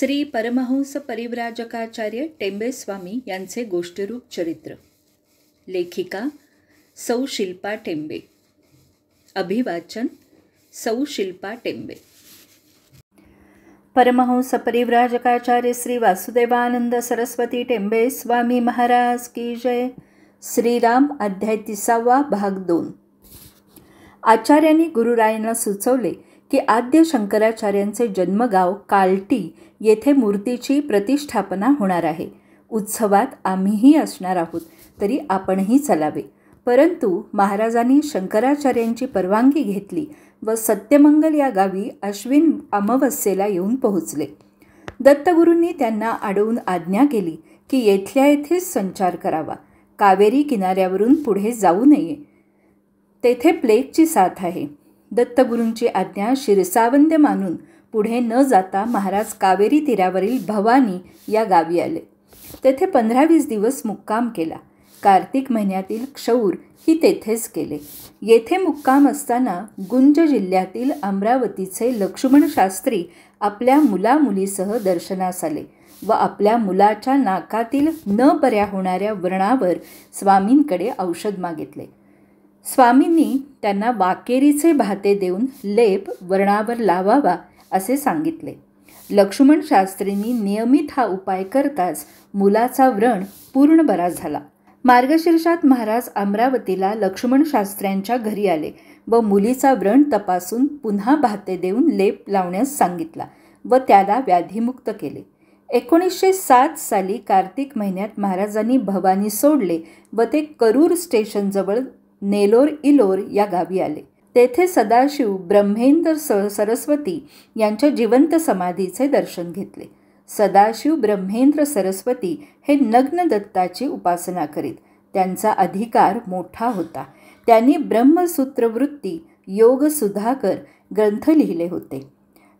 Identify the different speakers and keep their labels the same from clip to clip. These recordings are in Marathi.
Speaker 1: श्री परमहंस परिव्राजकाचार्य टेंबे स्वामी यांचे गोष्टीरूप चरित्र. लेखिका सौ शिल्पा टेंबे. अभिवाचन सौ शिल्पा टेंबे. परमहंस परिव्राजकाचार्य श्री वासुदेवानंद सरस्वती टेंबे स्वामी महाराज की जय. श्रीराम अध्याय 30 भाग 2. आचार्यांनी गुरुरायांना सुचवले की आद्य शंकराचार्यांचे जन्मगाव कालटी येथे मूर्तीची प्रतिष्ठापना होणार आहे. उत्सवात आम्हीही असणार आहोत, तरी आपणही चलावे. परंतु महाराजांनी शंकराचार्यांची परवानगी घेतली व सत्यमंगल या गावी अश्विन अमावस्येला येऊन पोहोचले. दत्तगुरूंनी त्यांना अडवून आज्ञा केली की येथल्या येथेच संचार करावा. कावेरी किनाऱ्यावरून पुढे जाऊ नये, तेथे प्लेगची साथ आहे. दत्तगुरूंची आज्ञा शिरसावंद्य मानून पुढे न जाता महाराज कावेरी तीरावरील भवानी या गावी आले. तेथे 15-20 दिवस मुक्काम केला. कार्तिक महिन्यातील क्षौर ही तेथेच केले. येथे मुक्काम असताना गुंज जिल्ह्यातील अमरावतीचे लक्ष्मण शास्त्री आपल्या मुलामुलीसह दर्शनास आले व आपल्या मुलाच्या नाकातील न बऱ्या होणाऱ्या व्रणावर स्वामींकडे औषध मागितले. स्वामींनी त्यांना वाकेरीचे भाते देऊन लेप व्रणावर लावावा असे सांगितले. लक्ष्मण शास्त्रींनी नियमित हा उपाय करताच मुलाचा व्रण पूर्ण बरा झाला. मार्गशीर्षात महाराज अमरावतीला लक्ष्मण शास्त्र्यांच्या घरी आले व मुलीचा व्रण तपासून पुन्हा भाते देऊन लेप लावण्यास सांगितला व त्याला व्याधीमुक्त केले. 1907 साली कार्तिक महिन्यात महाराजांनी भवानी सोडले व ते करूर स्टेशनजवळ नेलोर इलोर या गावी आले. तेथे सदाशिव ब्रह्मेंद्र सरस्वती यांच्या जिवंत समाधीचे दर्शन घेतले. सदाशिव ब्रह्मेंद्र सरस्वती हे नग्न दत्ताची उपासना करीत. त्यांचा अधिकार मोठा होता. त्यांनी ब्रह्मसूत्रवृत्ती योग सुधाकर ग्रंथ लिहिले होते.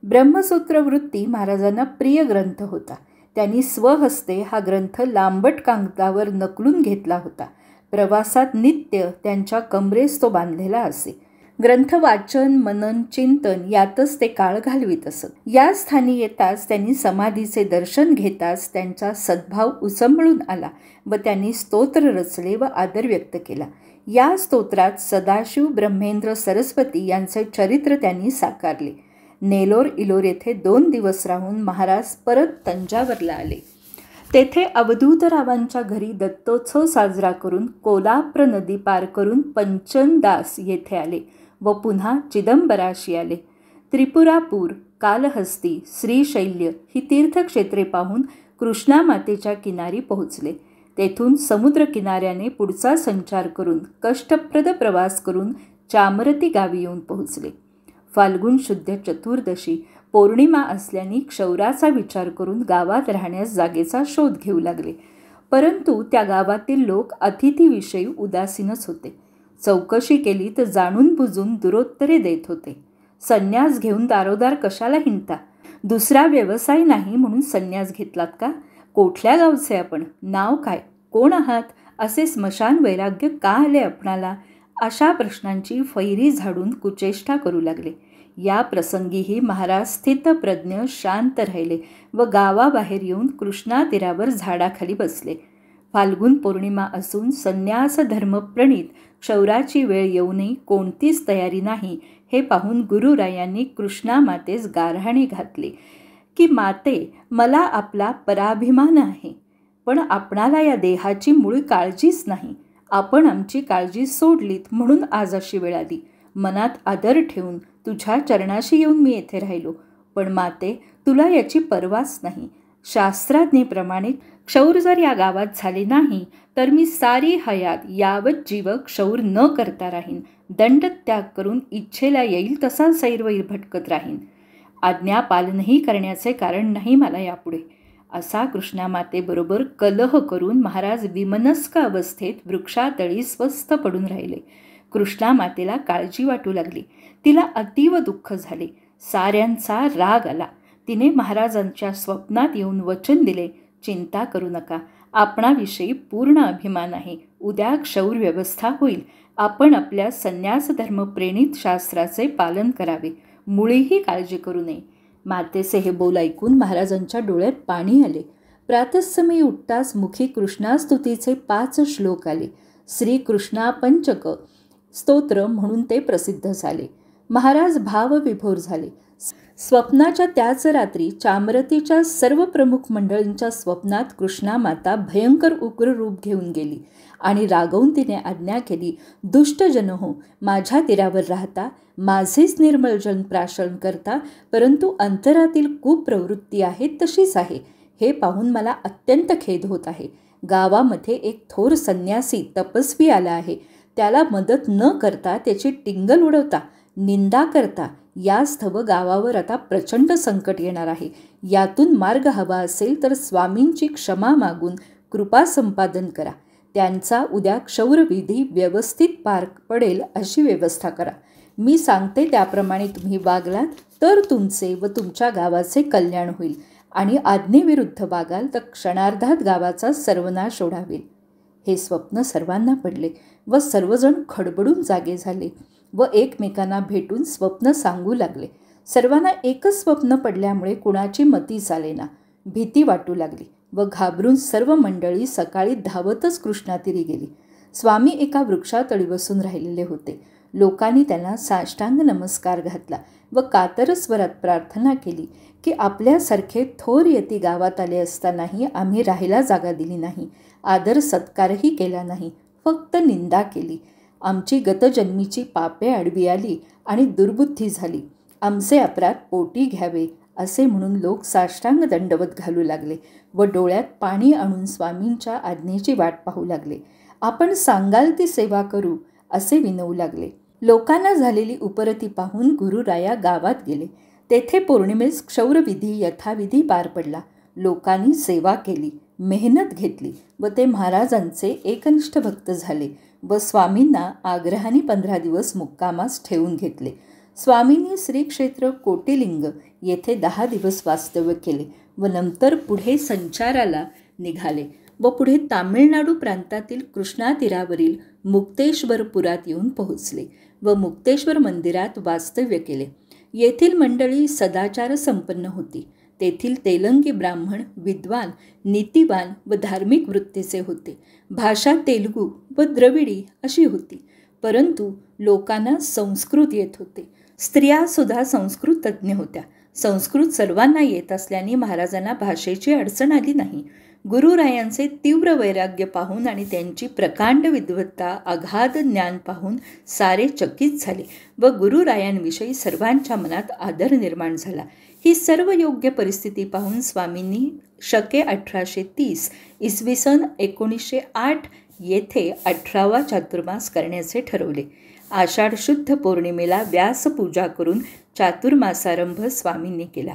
Speaker 1: ब्रह्मसूत्रवृत्ती महाराजांना प्रिय ग्रंथ होता. त्यांनी स्वहस्ते हा ग्रंथ लांबट कागदावर नकलून घेतला होता. प्रवासात नित्य त्यांच्या कमरेस तो बांधलेला असे. ग्रंथ वाचन मनन चिंतन यातच ते काळ घालवीत असत. या स्थानी येताच त्यांनी समाधीचे दर्शन घेताच त्यांचा सद्भाव उसंबळून आला व त्यांनी स्तोत्र रचले व आदर व्यक्त केला. या स्तोत्रात सदाशिव ब्रह्मेंद्र सरस्वती यांचे चरित्र त्यांनी साकारले. नेलोर इलोर येथे 2 दिवस राहून महाराज परत तंजावरला आले. तेथे अवधूतरावांच्या घरी दत्तोत्सव साजरा करून कोलाप्र नदी पार करून पंचनदास येथे आले व पुन्हा चिदंबराशी आले. त्रिपुरापूर, कालहस्ती, श्रीशैल्य ही तीर्थक्षेत्रे पाहून कृष्णा मातेच्या किनारी पोहोचले. तेथून समुद्र किनाऱ्याने पुढचा संचार करून कष्टप्रद प्रवास करून चामरती गावी येऊन पोहोचले. फाल्गुन शुद्ध चतुर्दशी पौर्णिमा असल्याने क्षौराचा विचार करून गावात राहण्यास जागेचा शोध घेऊ लागले. परंतु त्या गावातील लोक अतिथीविषयी उदासीनच होते. चौकशी केली तर जाणून बुजून दुरोत्तरे देत होते. संन्यास घेऊन दारोदार कशाला हिंडता? दुसरा व्यवसाय नाही म्हणून संन्यास घेतलात का? कोठल्या गावचे आपण? नाव काय? कोण आहात? असे स्मशान वैराग्य का आले आपणाला? अशा प्रश्नांची फैरी झाडून कुचेष्टा करू लागले. या प्रसंगीही महाराज स्थितप्रज्ञ शांत राहिले व गावाबाहेर येऊन कृष्णा तीरावर झाडाखाली बसले. फाल्गुन पौर्णिमा असून संन्यास धर्मप्रणीत क्षौराची वेळ येऊनही कोणतीच तयारी नाही हे पाहून गुरुरायांनी कृष्णा मातेस गारहाणे घातले की माते, मला आपला पराभिमान आहे, पण आपणाला या देहाची मूळ काळजीच नाही. आपण आमची काळजी सोडलीत म्हणून आज अशी वेळ आली. मनात आदर ठेवून तुझ्या चरणाशी येऊन मी येथे राहिलो, पण माते तुला याची पर्वाच नाही. शास्त्राज्ञेप्रमाणे क्षौर जर या गावात झाले नाही तर मी सारी हयात यावत जीव क्षौर न करता राहीन. दंडत्याग करून इच्छेला येईल तसा सैरवैर भटकत राहीन. आज्ञा पालनही करण्याचे कारण नाही मला यापुढे. असा कृष्णा मातेबरोबर कलह करून महाराज विमनस्क अवस्थेत वृक्षातळी स्वस्थ पडून राहिले. कृष्णा मातेला काळजी वाटू लागली. तिला अतीव दुःख झाले. साऱ्यांचा राग आला. तिने महाराजांच्या स्वप्नात येऊन वचन दिले, चिंता करू नका, आपणाविषयी पूर्ण अभिमान आहे. उद्या क्षौर व्यवस्था होईल. आपण आपल्या संन्यास धर्मप्रेरित शास्त्राचे पालन करावे. मुळीही काळजी करू नये. मातेचे हे बोल ऐकून महाराजांच्या डोळ्यात पाणी आले. प्रातःसमयी उठताच मुखी कृष्णास्तुतीचे 5 श्लोक आले. श्रीकृष्णा पंचक स्तोत्र म्हणून ते प्रसिद्ध झाले. महाराज भावविभोर झाले. स्वप्नाच्या त्याच रात्री चामरतीच्या सर्व प्रमुख मंडळींच्या स्वप्नात कृष्णा माता भयंकर उग्र रूप घेऊन गेली आणि रागवून तिने आज्ञा केली, दुष्टजन हो, माझ्या तीरावर राहता, माझेच निर्मळ जन प्राशन करता, परंतु अंतरातील कुप्रवृत्ती आहे तशीच आहे. हे पाहून मला अत्यंत खेद होत आहे. गावामध्ये एक थोर संन्यासी तपस्वी आला आहे. त्याला मदत न करता, त्याची टिंगल उडवता, निंदा करता यास्तव गावावर आता प्रचंड संकट येणार आहे. यातून मार्ग हवा असेल तर स्वामींची क्षमा मागून कृपा संपादन करा. त्यांचा उद्या क्षौरविधी व्यवस्थित पार पडेल अशी व्यवस्था करा. मी सांगते त्याप्रमाणे तुम्ही वागलात तर तुमचे व तुमच्या गावाचे कल्याण होईल आणि आज्ञेविरुद्ध वागाल तर क्षणार्धात गावाचा सर्वनाश ओढावेल. हे स्वप्न सर्वांना पडले व सर्वजण खडबडून जागे झाले व एकमेकांना भेटून स्वप्न सांगू लागले. सर्वांना एकच स्वप्न पडल्यामुळे कुणाची मती चालेना. भीती वाटू लागली व घाबरून सर्व मंडळी सकाळी धावतच कृष्णातीरी गेली. स्वामी एका वृक्षातळी बसून राहिलेले होते. लोकांनी त्यांना साष्टांग नमस्कार घातला व कातर स्वरात प्रार्थना केली की आपल्यासारखे थोर यती गावात आले असतानाही आम्ही राहायला जागा दिली नाही, आदर सत्कारही केला नाही, फक्त निंदा केली. आमची गतजन्मीची पापे आडवी आली आणि दुर्बुद्धी झाली. आमचे अपराध पोटी घ्यावे असे म्हणून लोक साष्टांग दंडवत घालू लागले व डोळ्यात पाणी आणून स्वामींच्या आज्ञेची वाट पाहू लागले. आपण सांगाल ती सेवा करू असे विनवू लागले. लोकांना झालेली उपरती पाहून गुरुराया गावात गेले. तेथे पौर्णिमेस क्षौरविधी यथाविधी पार पडला. लोकांनी सेवा केली, मेहनत घेतली व ते महाराजांचे एकनिष्ठ भक्त झाले व स्वामींना आग्रहाने 15 दिवस मुक्कामास ठेवून घेतले. स्वामींनी श्री क्षेत्र कोटिलिंग येथे 10 दिवस वास्तव्य केले व नंतर पुढे संचाराला निघाले व पुढे तामिळनाडू प्रांतातील कृष्णा तीरावरील मुक्तेश्वरपुरात येऊन पोहोचले व मुक्तेश्वर मंदिरात वास्तव्य केले. येथील मंडळी सदाचार संपन्न होती. तेथील तेलंगी ब्राह्मण विद्वान, नीतिवान व धार्मिक वृत्तीचे होते. भाषा तेलुगू व द्रविडी अशी होती, परंतु लोकांना संस्कृत येत होते. स्त्रियासुद्धा संस्कृत तज्ज्ञ होत्या. संस्कृत सर्वांना येत असल्याने महाराजांना भाषेची अडचण आली नाही. गुरुरायांचे तीव्र वैराग्य पाहून आणि त्यांची प्रकांड विद्वत्ता, अगाध ज्ञान पाहून सारे चकित झाले व गुरुरायांविषयी सर्वांच्या मनात आदर निर्माण झाला. ही सर्व योग्य परिस्थिती पाहून स्वामींनी शके 1830 इसवी सन 1908 येथे 18वा चातुर्मास करण्याचे ठरवले. आषाढ शुद्ध पौर्णिमेला व्यासपूजा करून चातुर्मासारंभ स्वामींनी केला.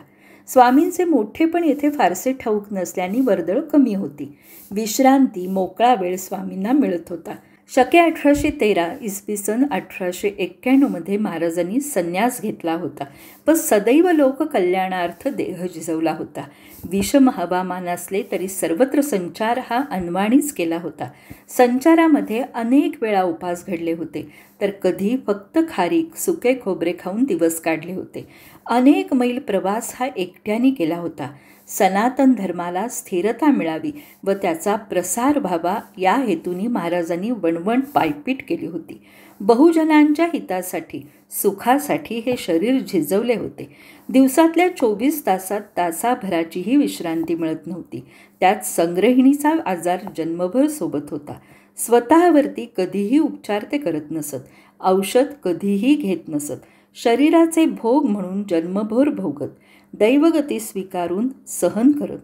Speaker 1: स्वामींचे मोठेपण येथे फारसे ठाऊक नसल्याने वर्दळ कमी होती. विश्रांती, मोकळा वेळ स्वामींना मिळत होता. शके 1813 इसवी सन 1891 महाराजांनी संन्यास घेतला होता व सदैव लोककल्याणार्थ देह झिजवला होता. विषम हवामान असले तरी सर्वत्र संचार हा अनवाणीच केला होता. संचारामध्ये अनेक वेळा उपास घडले होते तर कधी फक्त खारीक, सुके खोबरे खाऊन दिवस काढले होते. अनेक मैल प्रवास हा एकट्याने केला होता. सनातन धर्माला स्थिरता मिळावी व त्याचा प्रसार व्हावा या हेतूने महाराजांनी वणवण पायपीट केली होती. बहुजनांच्या हितासाठी, सुखासाठी हे शरीर झिजवले होते. दिवसातल्या 24 तासात तासाभराचीही विश्रांती मिळत नव्हती. त्यात संग्रहिणीचा आजार जन्मभर सोबत होता. स्वतःवरती कधीही उपचार ते करत नसत. औषध कधीही घेत नसत. शरीराचे भोग म्हणून जन्मभर भोगत, दैवगती स्वीकारून सहन करत.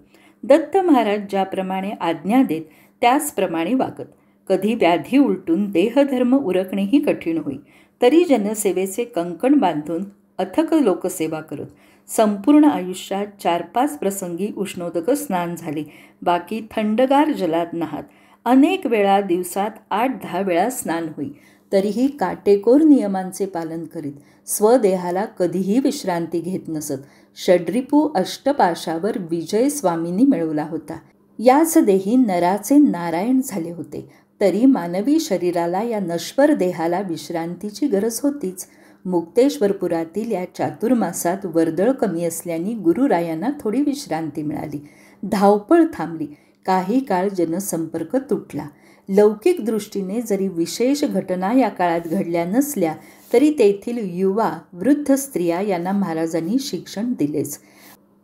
Speaker 1: दत्त महाराज ज्याप्रमाणे आज्ञा देत त्याचप्रमाणे वागत. कधी व्याधी उलटून देहधर्म उरकणेही कठीण होई, तरी जनसेवेचे कंकण बांधून अथक लोकसेवा करत. संपूर्ण आयुष्यात 4-5 प्रसंगी उष्णोदक स्नान झाले, बाकी थंडगार जलात नाहात. अनेक वेळा दिवसात 8-10 वेळा स्नान होई, तरीही काटेकोर नियमांचे पालन करीत. स्वदेहाला कधीही विश्रांती घेत नसत. षड्रिपू अष्टपाशावर विजय स्वामींनी मिळवला होता. याच देही नराचे नारायण झाले होते, तरी मानवी शरीराला या नश्वर देहाला विश्रांतीची गरज होतीच. मुक्तेश्वरपुरातील या चातुर्मासात वर्दळ कमी असल्याने गुरुरायांना थोडी विश्रांती मिळाली. धावपळ थांबली. काही काळ जनसंपर्क तुटला. लौकिक दृष्टीने जरी विशेष घटना या काळात घडल्या नसल्या तरी तेथील युवा वृद्ध स्त्रिया यांना महाराजांनी शिक्षण दिलेच.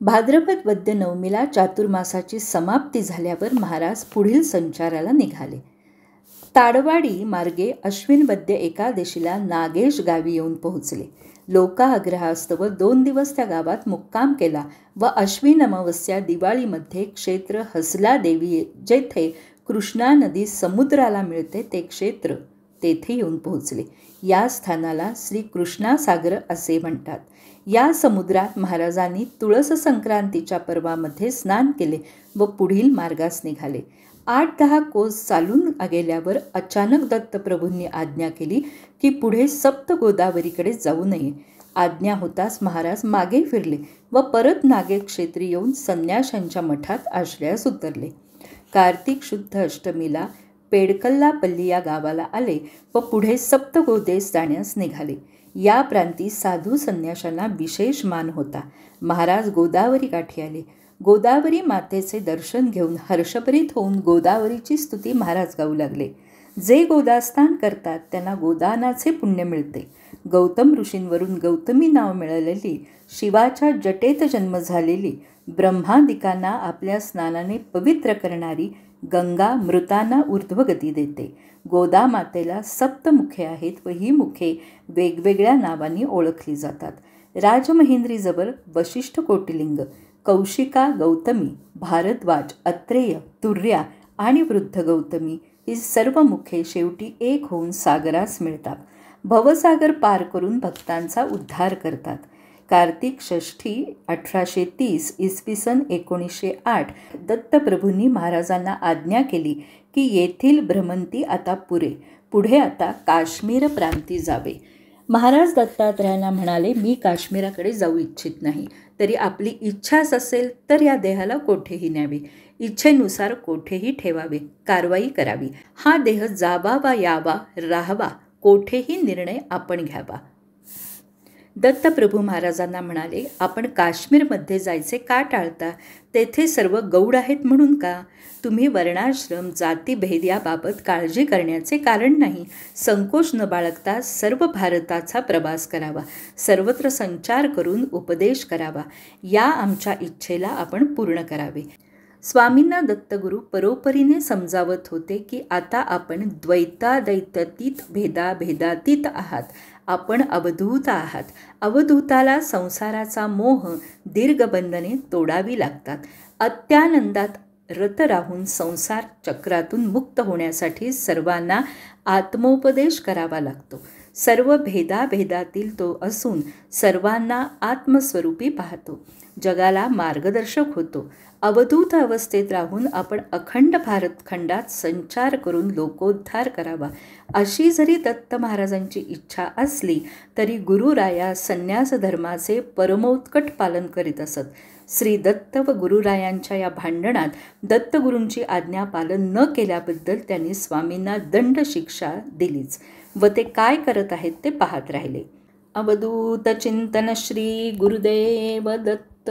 Speaker 1: भाद्रपद वद्य नवमीला चातुर्मासाची समाप्ती झाल्यावर महाराज पुढील संचाराला निघाले. ताडवाडी मार्गे अश्विन वद्य एकादशीला नागेश गावी येऊन पोहोचले. लोकाग्रहास्तव 2 दिवस त्या गावात मुक्काम केला व अश्विन अमावस्या दिवाळीमध्ये क्षेत्र हसला देवी जेथे कृष्णा नदी समुद्राला मिळते ते क्षेत्र तेथे येऊन पोहोचले. या स्थानाला श्री कृष्णासागर असे म्हणतात. या समुद्रात महाराजांनी तुळस संक्रांतीच्या पर्वामध्ये स्नान केले व पुढील मार्गास निघाले. 8-10 कोस चालून गेल्यावर अचानक दत्तप्रभूंनी आज्ञा केली की पुढे सप्त गोदावरीकडे जाऊ नये. आज्ञा होताच महाराज मागे फिरले व परत नागेक्षेत्री येऊन संन्याशांच्या मठात आश्रयास उतरले. कार्तिक शुद्ध अष्टमीला पेडकल्लापल्ली या गावाला आले व पुढे सप्तगोदेस जाण्यास निघाले. या प्रांती साधू संन्याशांना विशेष मान होता. महाराज गोदावरी काठी आले. गोदावरी मातेचे दर्शन घेऊन हर्षभरीत होऊन गोदावरीची स्तुती महाराज गाऊ लागले. जे गोदास्तान करतात त्यांना गोदानाचे पुण्य मिळते. गौतम ऋषींवरून गौतमी नाव मिळालेली, शिवाच्या जटेत जन्म झालेली, ब्रह्मादिकांना आपल्या स्नानाने पवित्र करणारी गंगा मृतांना ऊर्ध्वगती देते. गोदा मातेला 7 मुखे आहेत व ही मुखे वेगवेगळ्या नावांनी ओळखली जातात. राजमहेंद्रीजवळ वशिष्ठ कोटिलिंग, कौशिका गौतमी, भारद्वाज, अत्रेय, तुर्या आणि वृद्ध गौतमी ही सर्व मुखे शेवटी एक होऊन सागरास मिळतात. भवसागर पार करून भक्तांचा उद्धार करतात. कार्तिक षष्ठी 1830 इसवी सन 1908 दत्तप्रभूंनी महाराजांना आज्ञा केली की येथील भ्रमंती आता पुढे आता काश्मीर प्रांती जावे. महाराज दत्तात्रयांना म्हणाले, मी काश्मीराकडे जाऊ इच्छित नाही. तरी आपली इच्छाच असेल तर या देहाला कोठेही न्यावे, इच्छेनुसार कोठेही ठेवावे, कारवाई करावी. हा देह जावा वा यावा, राहावा, कोठेही निर्णय आपण घ्यावा. दत्तप्रभू महाराजांना म्हणाले, आपण काश्मीरमध्ये जायचे का टाळता? तेथे सर्व गौड आहेत म्हणून का? तुम्ही वर्णाश्रम जातीभेद याबाबत काळजी करण्याचे कारण नाही. संकोच न बाळगता सर्व भारताचा प्रवास करावा, सर्वत्र संचार करून उपदेश करावा. या आमच्या इच्छेला आपण पूर्ण करावे. स्वामींना दत्तगुरू परोपरीने समजावत होते की आता आपण द्वैतादैत्यतीत भेदाभेदातीत आहात. आपण अवधूत आहात. अवधूताला संसाराचा मोह दीर्घबंधने तोडावी लागतात. अत्यानंदात रत राहून संसार चक्रातून मुक्त होण्यासाठी सर्वांना आत्मोपदेश करावा लागतो. सर्व भेदाभेदातील तो असून सर्वांना आत्मस्वरूपी पाहतो, जगाला मार्गदर्शक होतो. अवधूत अवस्थेत राहून आपण अखंड भारतखंडात संचार करून लोकोद्धार करावा, अशी जरी दत्त महाराजांची इच्छा असली तरी गुरुराया संन्यास धर्माचे परमोत्कट पालन करीत असत. श्री दत्त व गुरुरायांच्या या भांडणात दत्तगुरूंची आज्ञा पालन न केल्याबद्दल त्यांनी स्वामींना दंड शिक्षा दिलीच व ते काय करत आहेत ते पाहत राहिले. अवधूत चिंतन श्री गुरुदेव दत्त.